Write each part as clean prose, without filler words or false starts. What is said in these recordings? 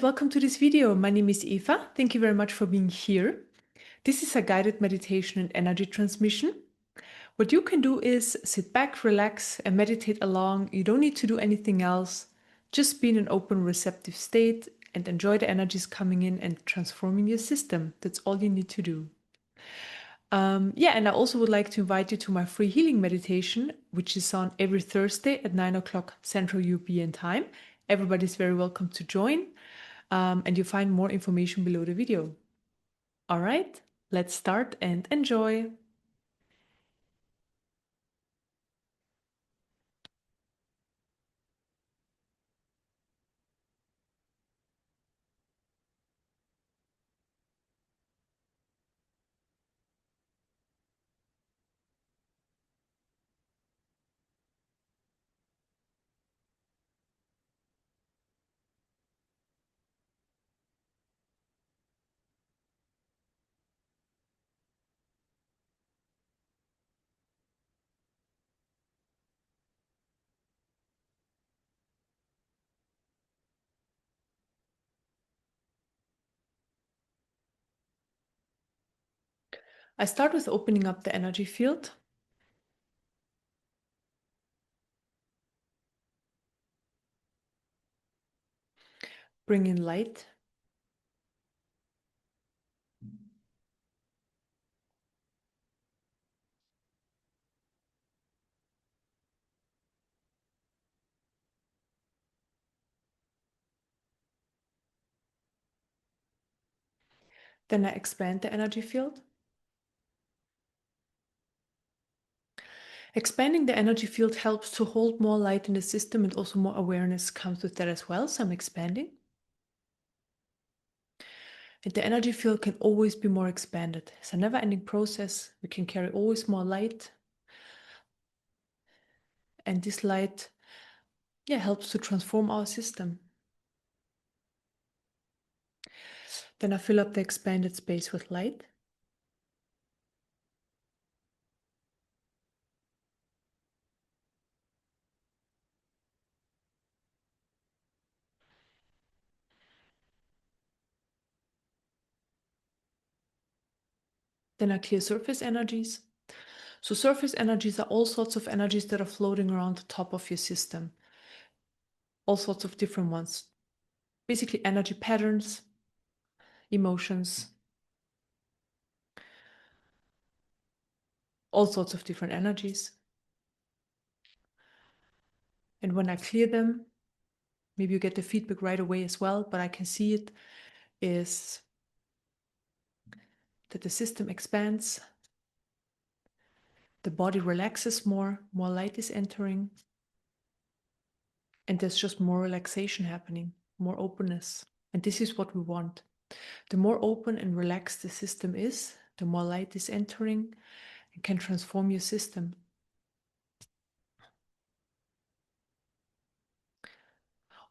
welcome to this video. My name is Eva. Thank you very much for being here. This is a guided meditation and energy transmission. What you can do is sit back, relax, and meditate along. You don't need to do anything else. Just be in an open, receptive state and enjoy the energies coming in and transforming your system. That's all you need to do. And I also would like to invite you to my free healing meditation, which is on every Thursday at 9 o'clock Central European Time. Everybody's very welcome to join. And you'll find more information below the video. All right, let's start and enjoy. I start with opening up the energy field. Bring in light. Then I expand the energy field. Expanding the energy field helps to hold more light in the system, and also more awareness comes with that as well. So I'm expanding. And the energy field can always be more expanded. It's a never-ending process. We can carry always more light. And this light, helps to transform our system. Then I fill up the expanded space with light. Then I clear surface energies. So surface energies are all sorts of energies that are floating around the top of your system. All sorts of different ones. Basically energy patterns, emotions, all sorts of different energies. And when I clear them, maybe you get the feedback right away as well, but I can see it, is that the system expands, the body relaxes more light is entering, and there's just more relaxation happening, more openness. And this is what we want. The more open and relaxed the system is, the more light is entering and can transform your system.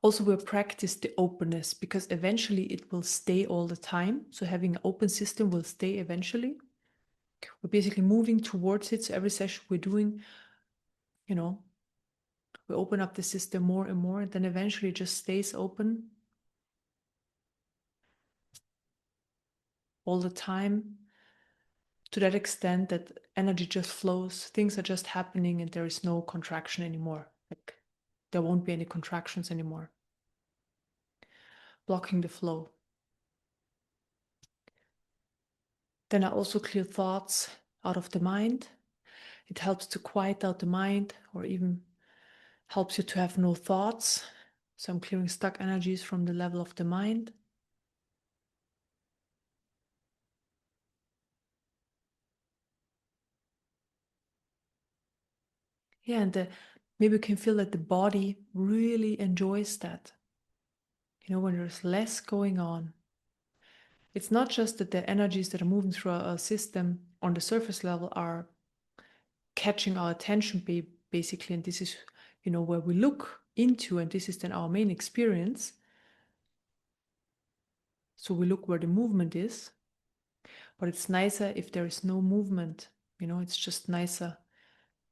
Also, we'll practice the openness, because eventually it will stay all the time. So having an open system will stay eventually. We're basically moving towards it. So every session we're doing, we open up the system more and more, and then eventually it just stays open all the time, to that extent that energy just flows, things are just happening, and there is no contraction anymore. Like, there won't be any contractions anymore, blocking the flow. Then I also clear thoughts out of the mind. It helps to quiet out the mind, or even helps you to have no thoughts. So I'm clearing stuck energies from the level of the mind. And maybe you can feel that the body really enjoys that. When there's less going on. It's not just that the energies that are moving through our system on the surface level are catching our attention, basically, and this is, where we look into, and this is then our main experience. So we look where the movement is, but it's nicer if there is no movement. It's just nicer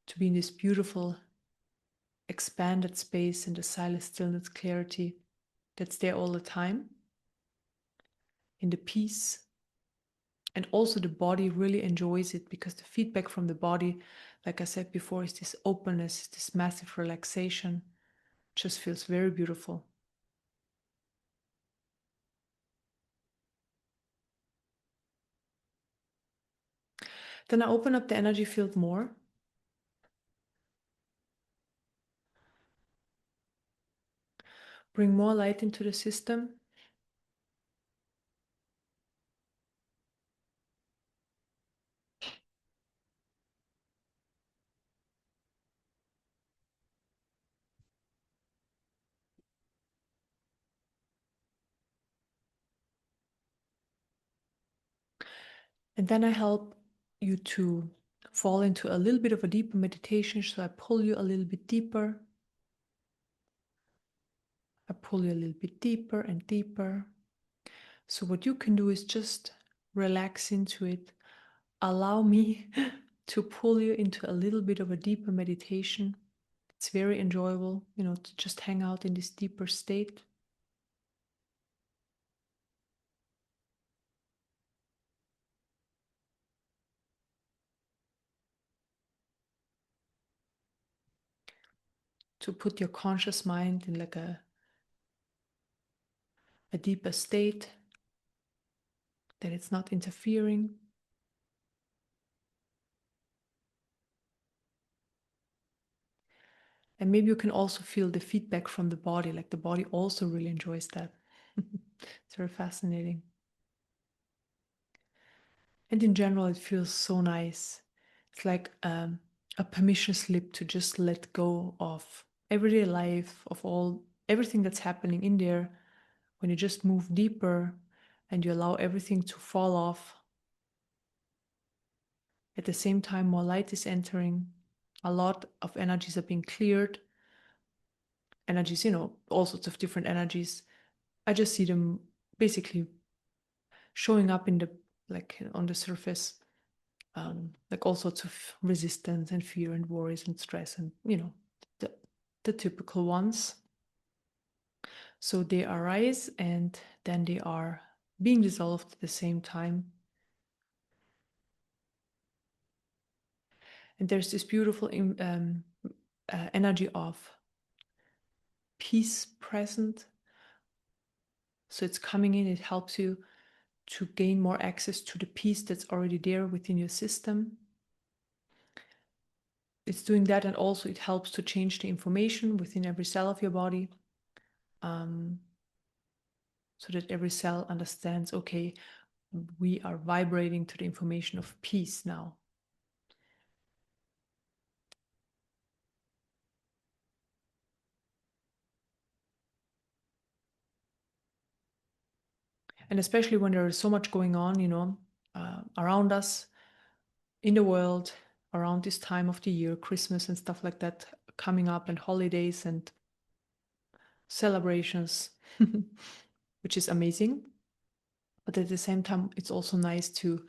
to be in this beautiful expanded space, in the silence, stillness, clarity that's there all the time. in the peace. And also the body really enjoys it because the feedback from the body, like I said before, is this openness, this massive relaxation. Just feels very beautiful. Then I open up the energy field more. Bring more light into the system. And then I help you to fall into a little bit of a deeper meditation. So I pull you a little bit deeper. I pull you a little bit deeper and deeper. So what you can do is just relax into it. Allow me to pull you into a little bit of a deeper meditation. It's very enjoyable, to just hang out in this deeper state. To put your conscious mind in like a deeper state, that it's not interfering. And maybe you can also feel the feedback from the body, like the body also really enjoys that. It's very fascinating. And in general, it feels so nice. It's like a permission slip to just let go of everyday life, of everything that's happening in there. When you just move deeper and you allow everything to fall off. At the same time, more light is entering. A lot of energies are being cleared. Energies, all sorts of different energies. I just see them basically showing up in the on the surface, like all sorts of resistance and fear and worries and stress and the, the typical ones. So they arise and then they are being dissolved at the same time. And there's this beautiful energy of peace present. So it's coming in, it helps you to gain more access to the peace that's already there within your system. It's doing that, and also it helps to change the information within every cell of your body, so that every cell understands, okay, we are vibrating to the information of peace now. And especially when there is so much going on, around us, in the world, around this time of the year, Christmas and stuff like that coming up, and holidays and celebrations, which is amazing. But at the same time, it's also nice to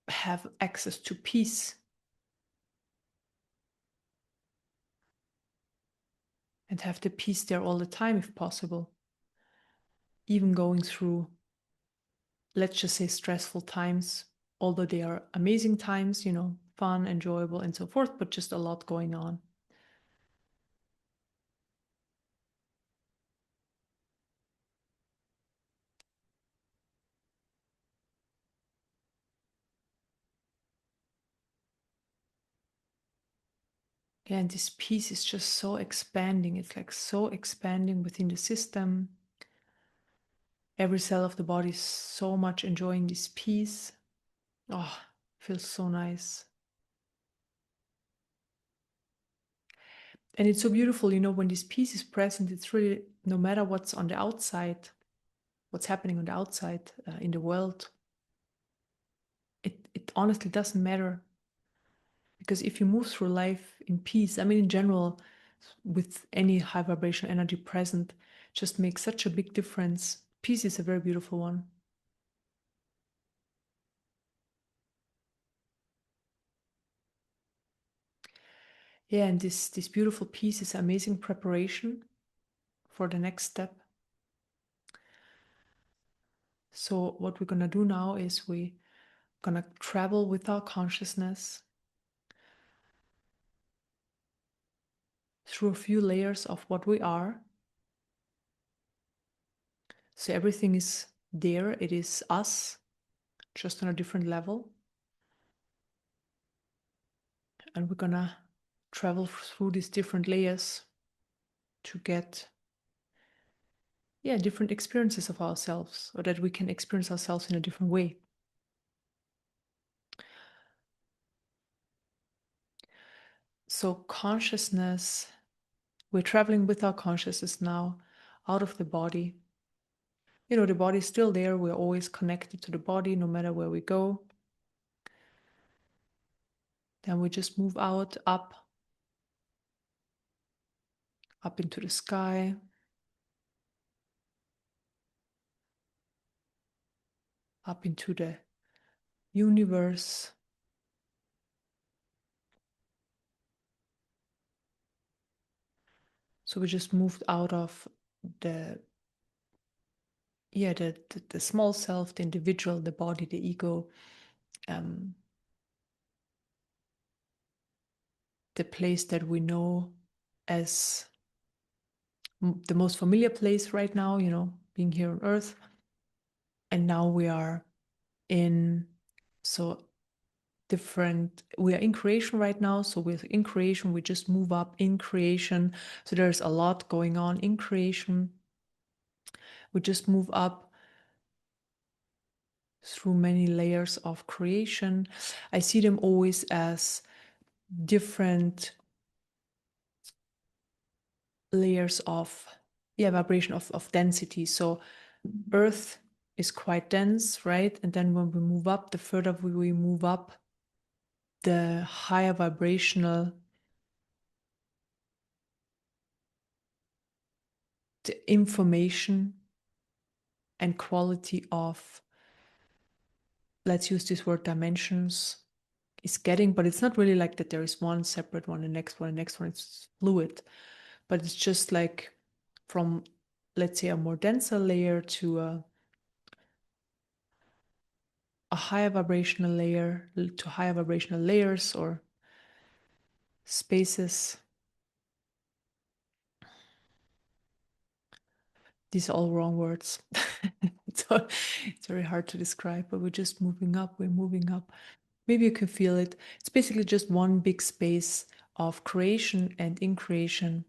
have access to peace and have the peace there all the time if possible. Even going through, let's just say, stressful times, although they are amazing times, fun, enjoyable, and so forth, but just a lot going on. Yeah, and this peace is just so expanding. It's like so expanding within the system. Every cell of the body is so much enjoying this peace. Oh, feels so nice. And it's so beautiful, when this peace is present, it's really, no matter what's on the outside, what's happening on the outside in the world, it honestly doesn't matter. Because if you move through life in peace, I mean, in general, with any high vibration energy present, just makes such a big difference. Peace is a very beautiful one. Yeah, and this beautiful peace is amazing preparation for the next step. So what we're going to do now is we're going to travel with our consciousness through a few layers of what we are. So everything is there, it is us, just on a different level. And we're going to travel through these different layers to get different experiences of ourselves, or that we can experience ourselves in a different way. So consciousness, we're traveling with our consciousness now out of the body. You know, the body is still there. We're always connected to the body no matter where we go. Then we just move out, up into the sky, up into the universe. So we just moved out of the the small self, the individual, the body, the ego, the place that we know as the most familiar place right now, you know, being here on earth. And now we are in we are in creation right now. So with in creation, we just move up in creation. So there's a lot going on in creation. We just move up through many layers of creation. I see them always as different layers of vibration of density. So earth is quite dense, right? And then when we move up, the further we move up, the higher vibrational the information and quality of, let's use this word, dimensions, is getting. But it's not really like that there is one separate one, the next one, the next one. It's fluid, but it's just like from, let's say, a more denser layer to a higher vibrational layer to higher vibrational layers or spaces. These are all wrong words. So it's very hard to describe, but we're just moving up, we're moving up. Maybe you can feel it. It's basically just one big space of creation, and in creation,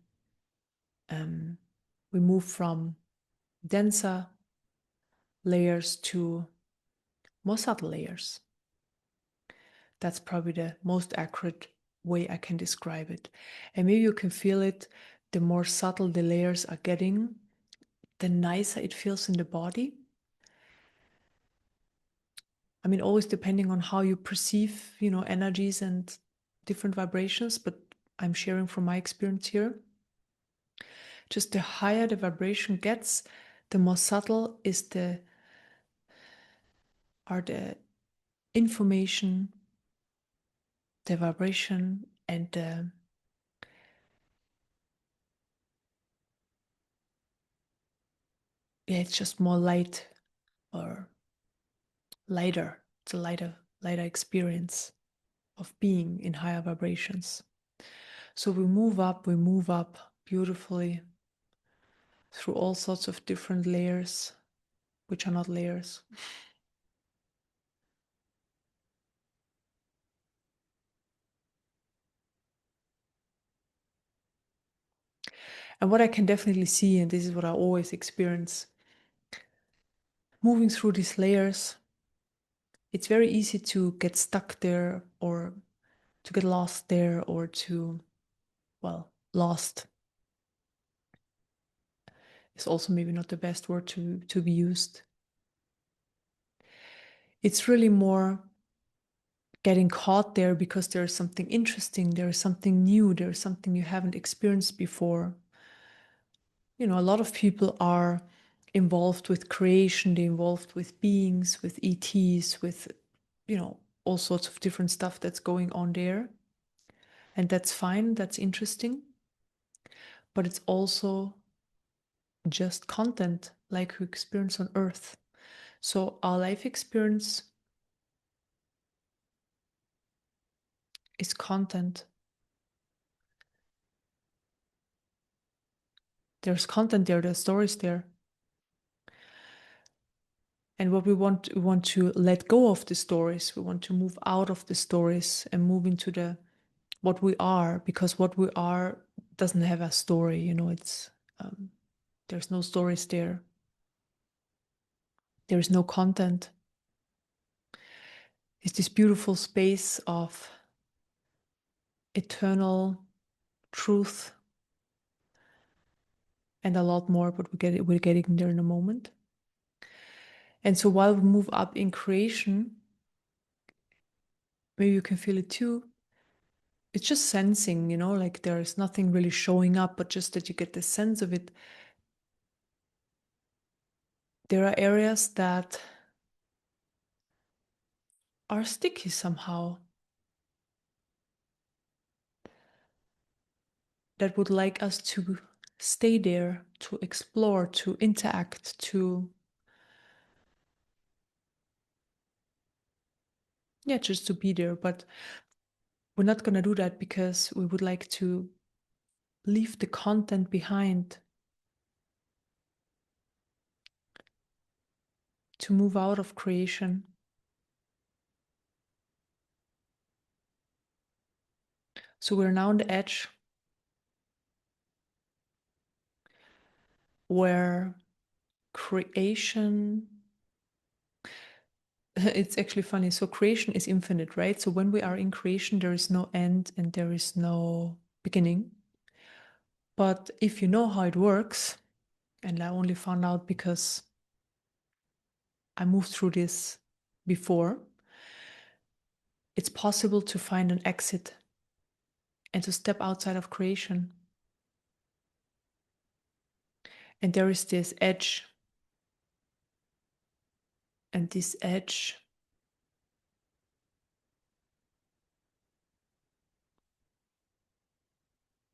we move from denser layers to more subtle layers. That's probably the most accurate way I can describe it. And maybe you can feel it. The more subtle the layers are getting, the nicer it feels in the body. I mean, always depending on how you perceive, you know, energies and different vibrations, but I'm sharing from my experience here. Just the higher the vibration gets, the more subtle are the information, the vibration, and it's just more light or lighter. It's a lighter experience of being in higher vibrations. So we move up beautifully through all sorts of different layers, which are not layers. And what I can definitely see, and this is what I always experience, moving through these layers, it's very easy to get stuck there, or to get lost there, or to, well, lost is also maybe not the best word to be used. It's really more getting caught there because there's something interesting, there's something new, there's something you haven't experienced before. You know, a lot of people are involved with creation, they're involved with beings, with ETs, with, you know, all sorts of different stuff that's going on there. And that's fine, that's interesting. But it's also just content like we experience on Earth. So our life experience is content. There's content there, there's stories there. And what we want to let go of the stories. We want to move out of the stories and move into the what we are, because what we are doesn't have a story. It's there's no stories there. There is no content. It's this beautiful space of eternal truth and a lot more, but we're getting there in a moment. And so while we move up in creation, maybe you can feel it too. It's just sensing, like there's nothing really showing up, but just that you get the sense of it. There are areas that are sticky somehow, that would like us to stay there, to explore, to interact, just to be there. But we're not going to do that because we would like to leave the content behind, to move out of creation. So we're now on the edge where creation, it's actually funny. So creation is infinite, right? So when we are in creation, there is no end and there is no beginning. But if you know how it works, and I only found out because I moved through this before, it's possible to find an exit and to step outside of creation. And there is this edge. And this edge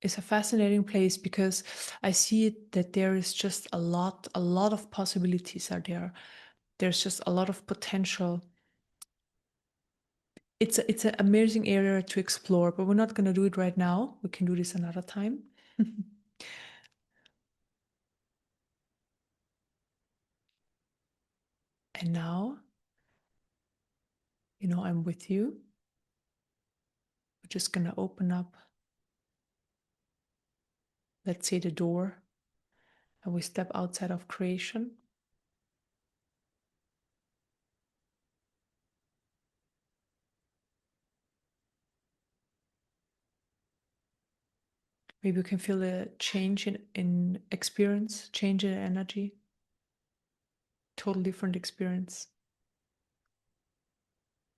is a fascinating place because I see it that there is just a lot of possibilities are there. There's just a lot of potential. It's an amazing area to explore, but we're not going to do it right now. We can do this another time. And now, I'm with you. We're just going to open up, let's say, the door, and we step outside of creation. Maybe you can feel a change in experience, change in energy, total different experience.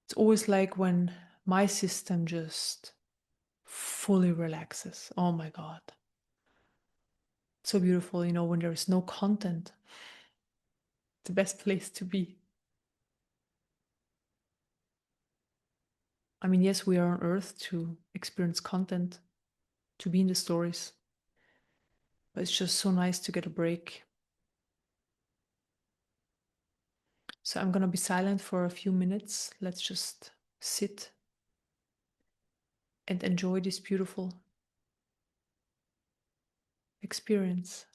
It's always like when my system just fully relaxes. Oh my God. So beautiful, when there is no content. The best place to be. I mean, yes, we are on earth to experience content, to be in the stories. But it's just so nice to get a break. So I'm going to be silent for a few minutes. Let's just sit and enjoy this beautiful experience.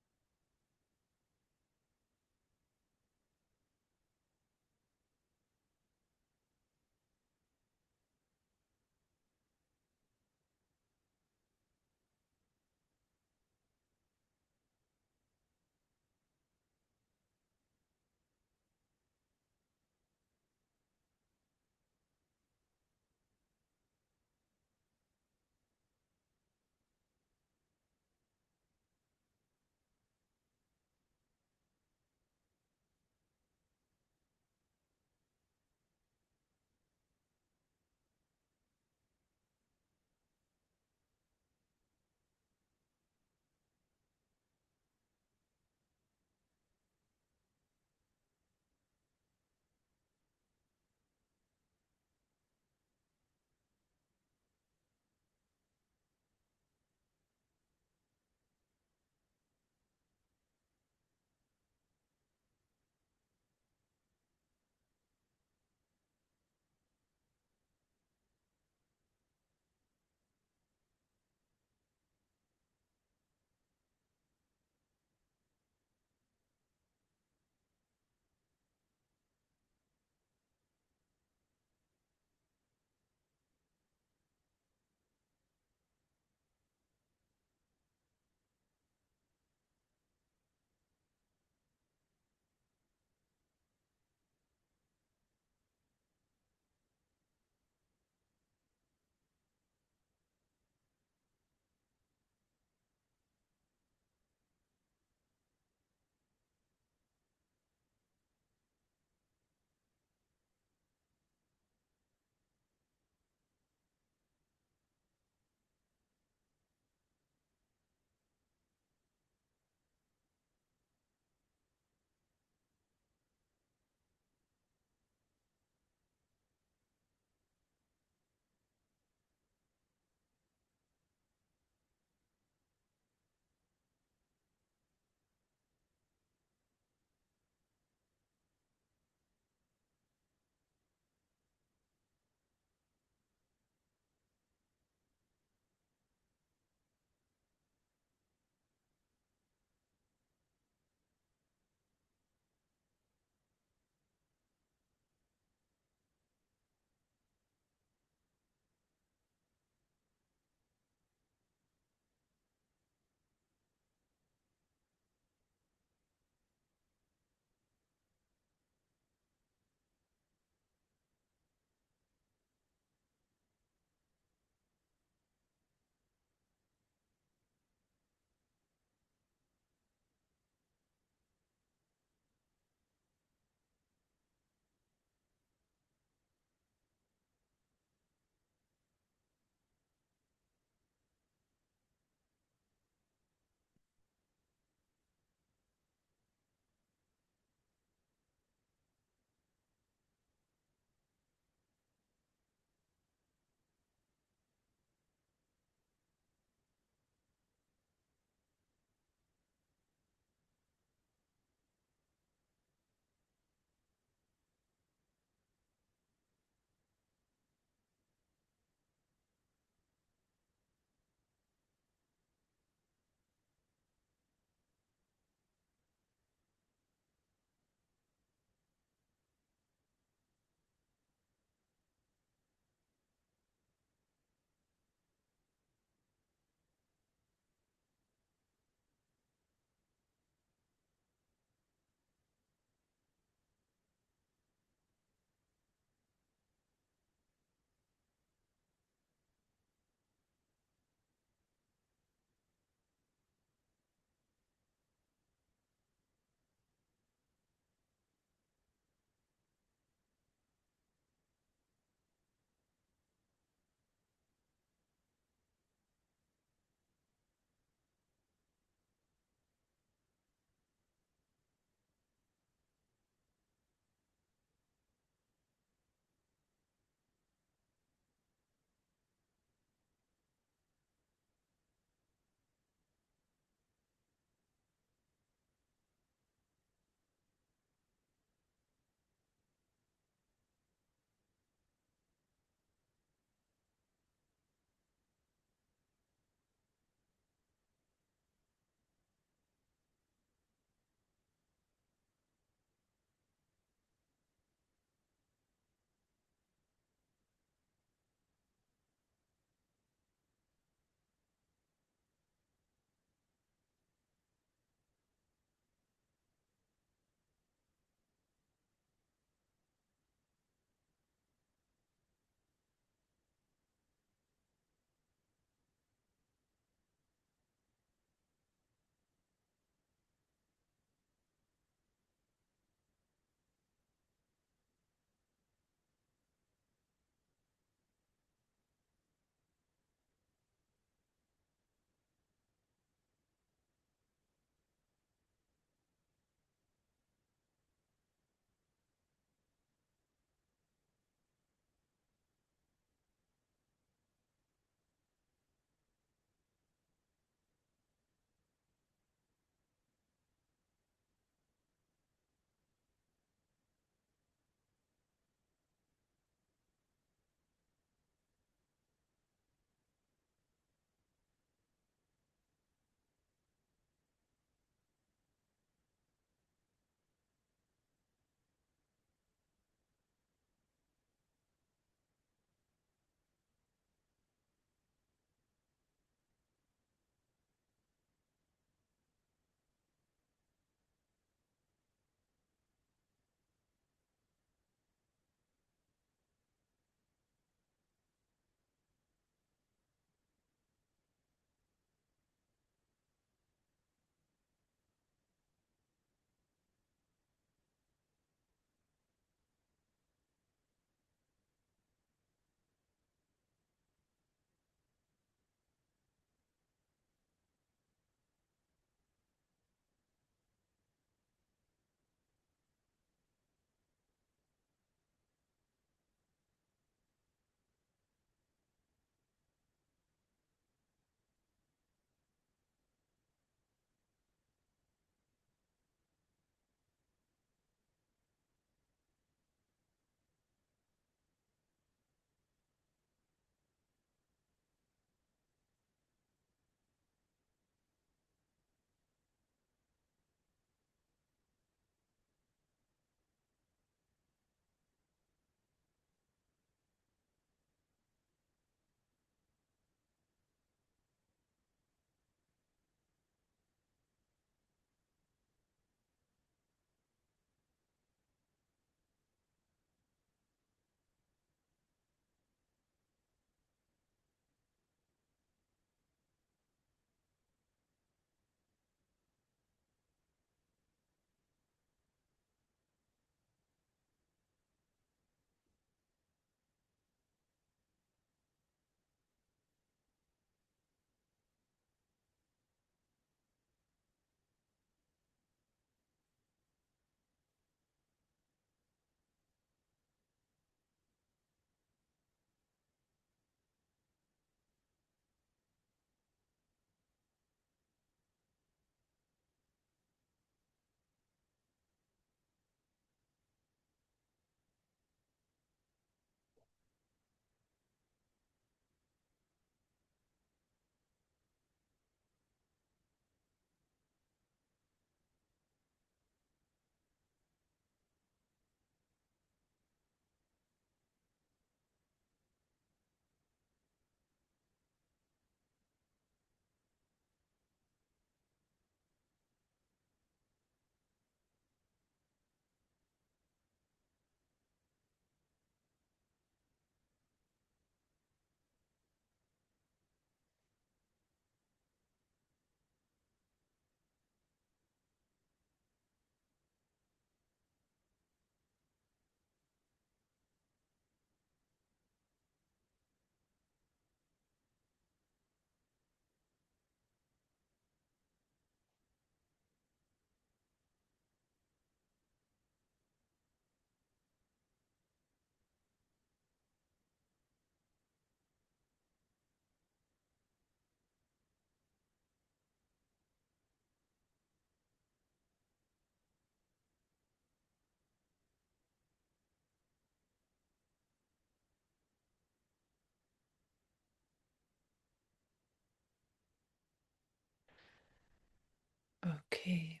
Okay,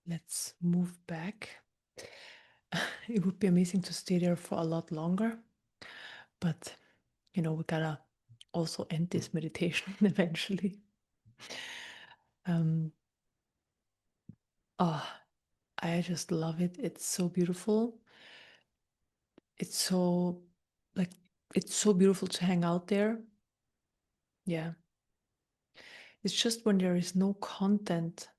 let's move back. It would be amazing to stay there for a lot longer, but we gotta also end this meditation eventually. Oh, I just love it. It's so beautiful. It's so like it's so beautiful to hang out there. Yeah. It's just when there is no content,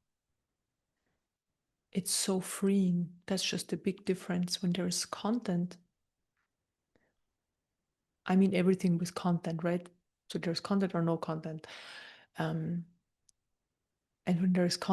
it's so freeing. That's just a big difference. When there is content, I mean everything with content, right? So there's content or no content. And when there's content,